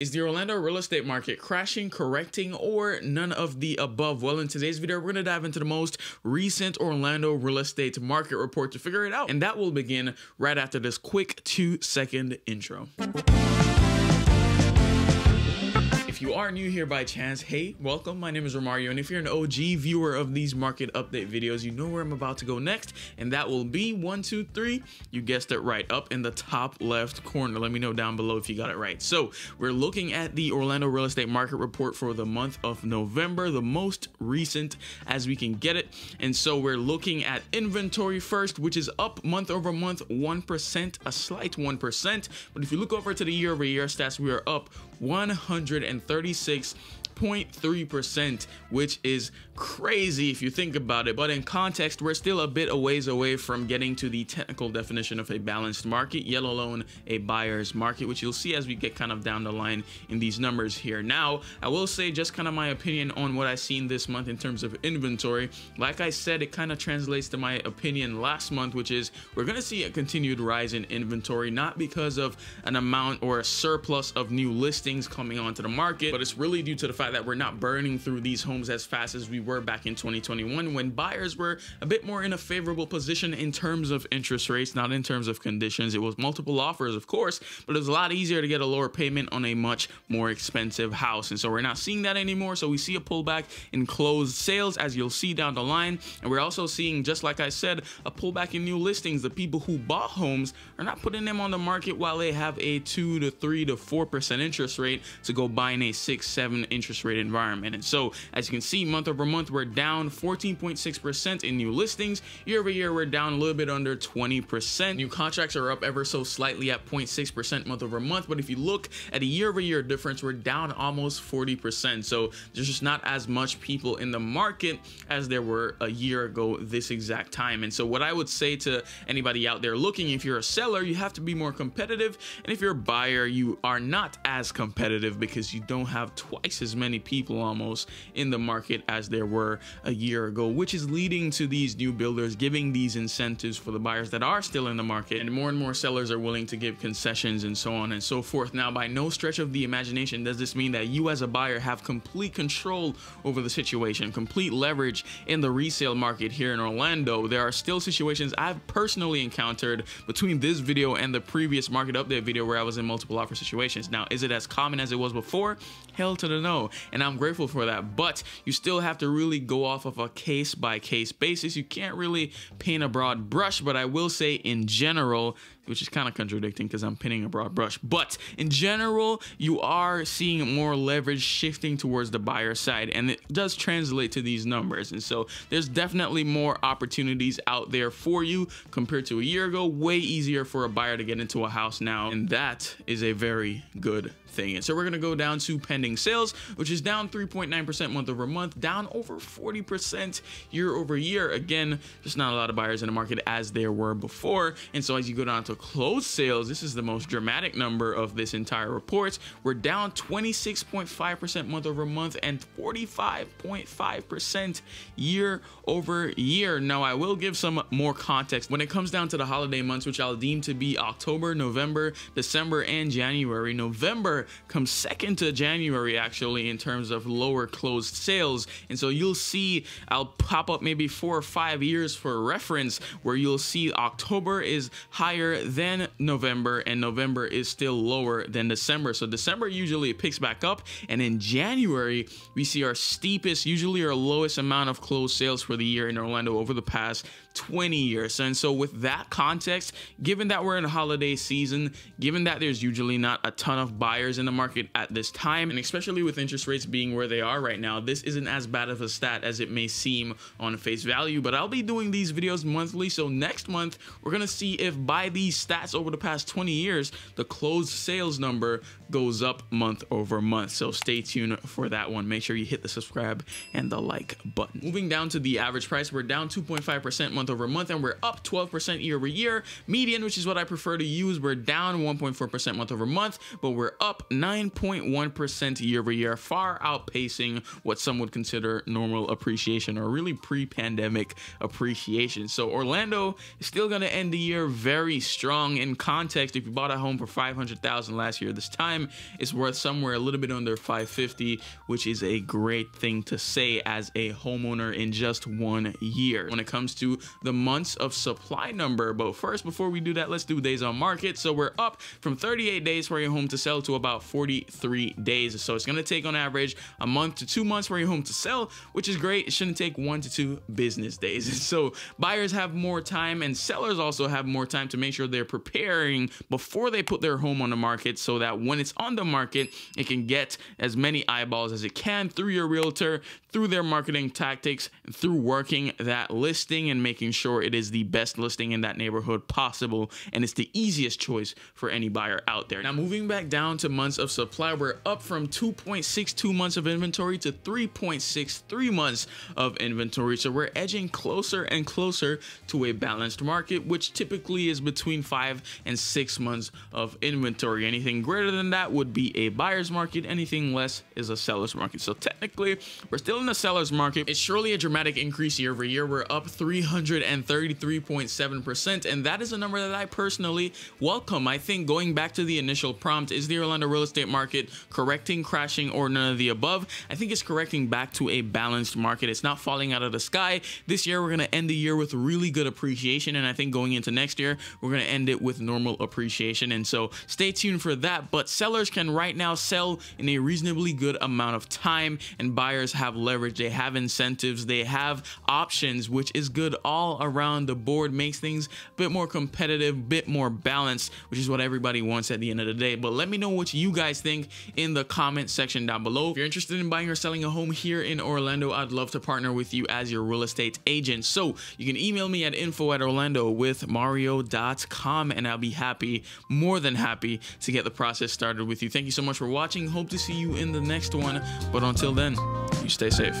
Is the Orlando real estate market crashing, correcting, or none of the above? Well, in today's video, we're going to dive into the most recent Orlando real estate market report to figure it out. And that will begin right after this quick 2-second intro. If you are new here by chance, hey, welcome. My name is Romario, and if you're an OG viewer of these market update videos, you know where I'm about to go next, and that will be 1, 2, 3. You guessed it right, up in the top left corner. Let me know down below if you got it right. So we're looking at the Orlando real estate market report for the month of November, the most recent as we can get it. And so we're looking at inventory first, which is up month over month 1%, a slight 1%. But if you look over to the year over year stats, we are up 136.3%, which is crazy if you think about it. But in context, we're still a bit a ways away from getting to the technical definition of a balanced market, yet alone a buyer's market, which you'll see as we get kind of down the line in these numbers here. Now, I will say just kind of my opinion on what I've seen this month in terms of inventory. Like I said, it kind of translates to my opinion last month, which is we're going to see a continued rise in inventory, not because of an amount or a surplus of new listings coming onto the market, but it's really due to the fact that we're not burning through these homes as fast as we were back in 2021 when buyers were a bit more in a favorable position in terms of interest rates, not in terms of conditions. It was multiple offers, of course, but it was a lot easier to get a lower payment on a much more expensive house. And so we're not seeing that anymore. So we see a pullback in closed sales, as you'll see down the line. And we're also seeing, just like I said, a pullback in new listings. The people who bought homes are not putting them on the market while they have a 2 to 3 to 4% interest rate to go buy in a 6-7 interest rate environment. And so as you can see, month over month, we're down 14.6% in new listings. Year over year, we're down a little bit under 20%. New contracts are up ever so slightly at 0.6% month over month. But if you look at a year over year difference, we're down almost 40%. So there's just not as much people in the market as there were a year ago this exact time. And so what I would say to anybody out there looking, if you're a seller, you have to be more competitive. And if you're a buyer, you are not as competitive because you don't have twice as many people almost in the market as there were a year ago, which is leading to these new builders giving these incentives for the buyers that are still in the market, and more sellers are willing to give concessions and so on and so forth. Now, by no stretch of the imagination does this mean that you as a buyer have complete control over the situation, complete leverage in the resale market here in Orlando. There are still situations I've personally encountered between this video and the previous market update video where I was in multiple offer situations. Now, is it as common as it was before? Hell to the no, and I'm grateful for that. But you still have to really go off of a case-by-case basis. You can't really paint a broad brush, but I will say in general, which is kind of contradicting because I'm painting a broad brush, but in general, you are seeing more leverage shifting towards the buyer side, and it does translate to these numbers. And so there's definitely more opportunities out there for you compared to a year ago. Way easier for a buyer to get into a house now, and that is a very good thing. And so we're going to go down to pending sales, which is down 3.9% month over month, down over 40% year over year. Again, just not a lot of buyers in the market as there were before. And so as you go down to closed sales, this is the most dramatic number of this entire report. We're down 26.5% month over month and 45.5% year over year. Now, I will give some more context when it comes down to the holiday months, which I'll deem to be October, November, December, and January. November comes second to January actually in terms of lower closed sales. And so you'll see I'll pop up maybe 4 or 5 years for reference where you'll see October is higher than November and November is still lower than December. So December usually it picks back up, and in January we see our steepest, usually our lowest amount of closed sales for the year in Orlando over the past 20 years. And so with that context, given that we're in a holiday season, given that there's usually not a ton of buyers in the market at this time, and especially with interest rates being where they are right now, this isn't as bad of a stat as it may seem on face value. But I'll be doing these videos monthly, so next month we're gonna see if by these stats over the past 20 years the closed sales number goes up month over month. So stay tuned for that one. Make sure you hit the subscribe and the like button. Moving down to the average price, we're down 2.5% month over month, and we're up 12% year over year. Median, which is what I prefer to use, we're down 1.4% month over month, but we're up 9.1% year over year, far outpacing what some would consider normal appreciation or really pre-pandemic appreciation. So Orlando is still going to end the year very strong. strong. In context, if you bought a home for $500,000 last year, this time it's worth somewhere a little bit under $550,000, which is a great thing to say as a homeowner in just 1 year. When it comes to the months of supply number, but first, before we do that, let's do days on market. So we're up from 38 days for your home to sell to about 43 days. So it's going to take on average a month to 2 months for your home to sell, which is great. It shouldn't take 1 to 2 business days. So buyers have more time and sellers also have more time to make sure they're preparing before they put their home on the market, so that when it's on the market, it can get as many eyeballs as it can through your realtor, through their marketing tactics, through working that listing and making sure it is the best listing in that neighborhood possible, and it's the easiest choice for any buyer out there. Now, moving back down to months of supply, we're up from 2.62 months of inventory to 3.63 months of inventory. So we're edging closer and closer to a balanced market, which typically is between 5 and 6 months of inventory. Anything greater than that would be a buyer's market. Anything less is a seller's market. So technically, we're still in the seller's market. It's surely a dramatic increase year over year. We're up 333.7%, and that is a number that I personally welcome. I think, going back to the initial prompt, is the Orlando real estate market correcting, crashing, or none of the above? I think it's correcting back to a balanced market. It's not falling out of the sky. This year, we're going to end the year with really good appreciation, and I think going into next year, we're going to end it with normal appreciation. And so stay tuned for that. But sellers can right now sell in a reasonably good amount of time, and buyers have leverage. They have incentives. They have options, which is good all around the board. Makes things a bit more competitive, bit more balanced, which is what everybody wants at the end of the day. But let me know what you guys think in the comment section down below. If you're interested in buying or selling a home here in Orlando, I'd love to partner with you as your real estate agent. So you can email me at info@orlandowithmario.com, and I'll be happy, more than happy, to get the process started with you. Thank you so much for watching. Hope to see you in the next one. But until then, you stay safe.